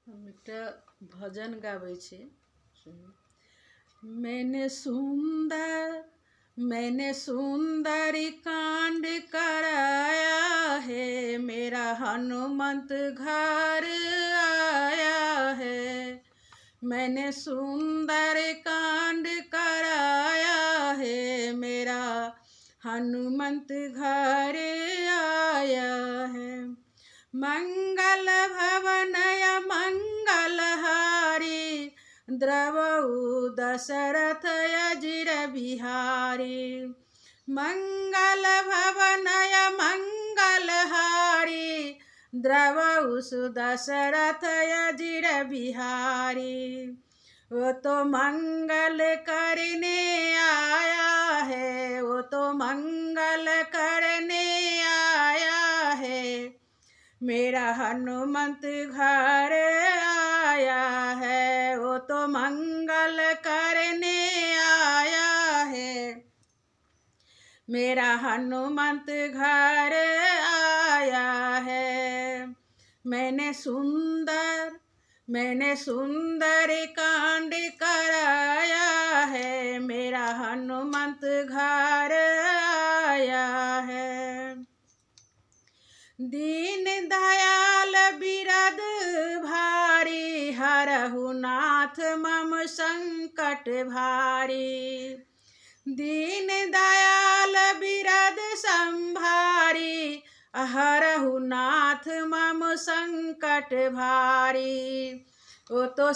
हम एकटा भजन गाबै छी। मैंने सुंदर कांड कराया है, मेरा हनुमंत घर आया है। मैंने सुंदर कांड कराया है, मेरा हनुमंत घर आया है। मंगल भवनय मंगलहारी, द्रवहु दशरथ अजिर बिहारी। मंगल भवनय मंगलहारी, द्रवहु दशरथ अजिर बिहारी। वो तो मंगल करने आया है, वो तो मंगल करने आया है। मेरा हनुमंत घर आया है, वो तो मंगल करने आया है। मेरा हनुमंत घर आया है। मैंने सुंदर कांड कराया है, मेरा हनुमंत घर आया है। दीन दयाल बिरद भारी, हरहु नाथ मम संकट भारी। दीन दयाल बिरद संभारी, हरहु नाथ मम संकट भारी। वो तो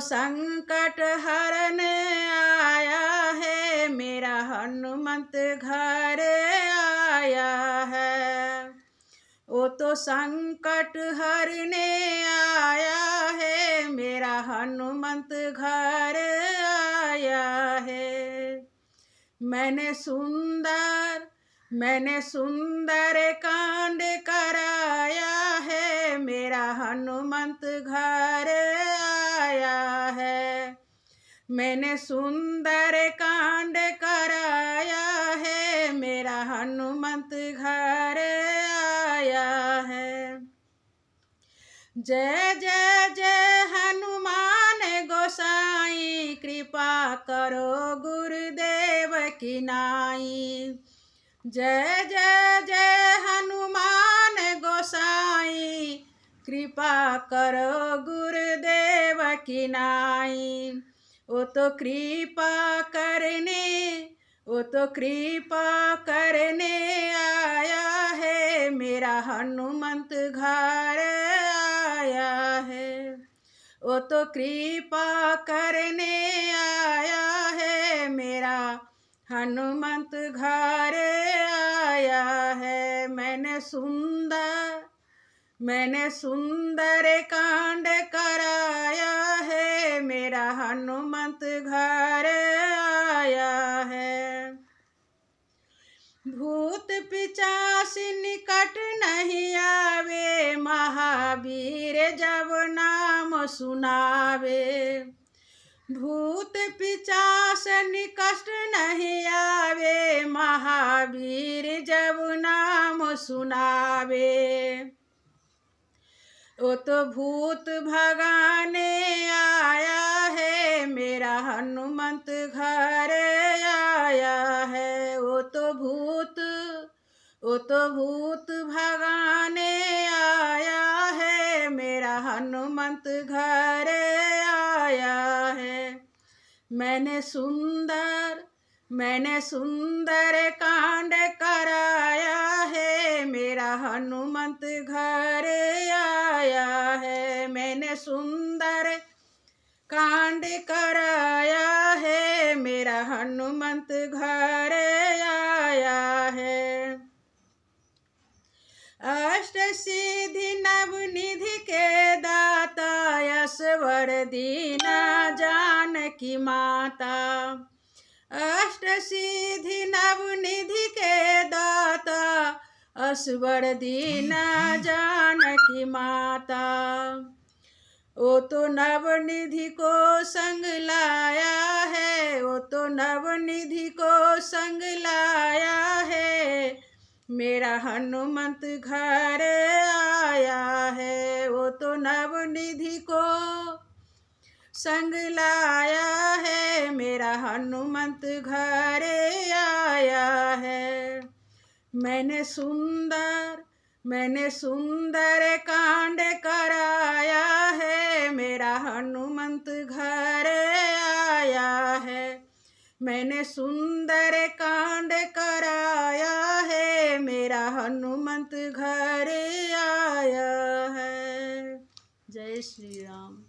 संकट हरने आया है, मेरा हनुमंत घर आया है। वो तो संकट हरने आया है, मेरा हनुमंत घर आया है। मैंने सुंदर कांड कराया है, मेरा हनुमंत घर आया है। मैंने सुंदर कांड कराया है, मेरा हनुमंत घर आया है। जय जय जय हनुमान गोसाई, कृपा करो गुरुदेव की नाई। जय जय जय हनुमान गोसाई, कृपा करो गुरुदेव की नाई। वो तो कृपा करने आया है, मेरा हनुमंत घर आया है। वो तो कृपा करने आया है, मेरा हनुमंत घर आया है। मैंने सुंदर कांड कराया है, मेरा हनुमंत घर आया है। भूत पिशाच निकट नहीं आवे, महावीर जब नाम सुनावे। भूत पिशाच निकट नहीं आवे, महावीर जब नाम सुनावे। वो तो भूत भगाने आया है, मेरा हनुमंत घर आया है। वो तो भूत भगाने आया है, मेरा हनुमंत घर आया है। मैंने सुंदर कांड कराया है, मेरा हनुमंत घर आया है। मैंने सुंदर कांड कराया है, मेरा हनुमंत घर आया है। अष्ट सिद्धि नवनिधि के दाता, यशवर दीना जानकी माता। अष्ट सिद्धि नवनिधि के दाता, यशवर दीना जानकी माता। वो तो नवनिधि को संग लाया है, वो तो नवनिधि को संग लाया है। मेरा हनुमंत घर आया है, वो तो नवनिधि को संग लाया है, मेरा हनुमंत घरे आया है। मैंने सुंदर कांड कराया है, मेरा हनुमंत घरे आया है। मैंने सुंदर कांड कराया है, मेरा हनुमंत घरे आया है। जय श्री राम।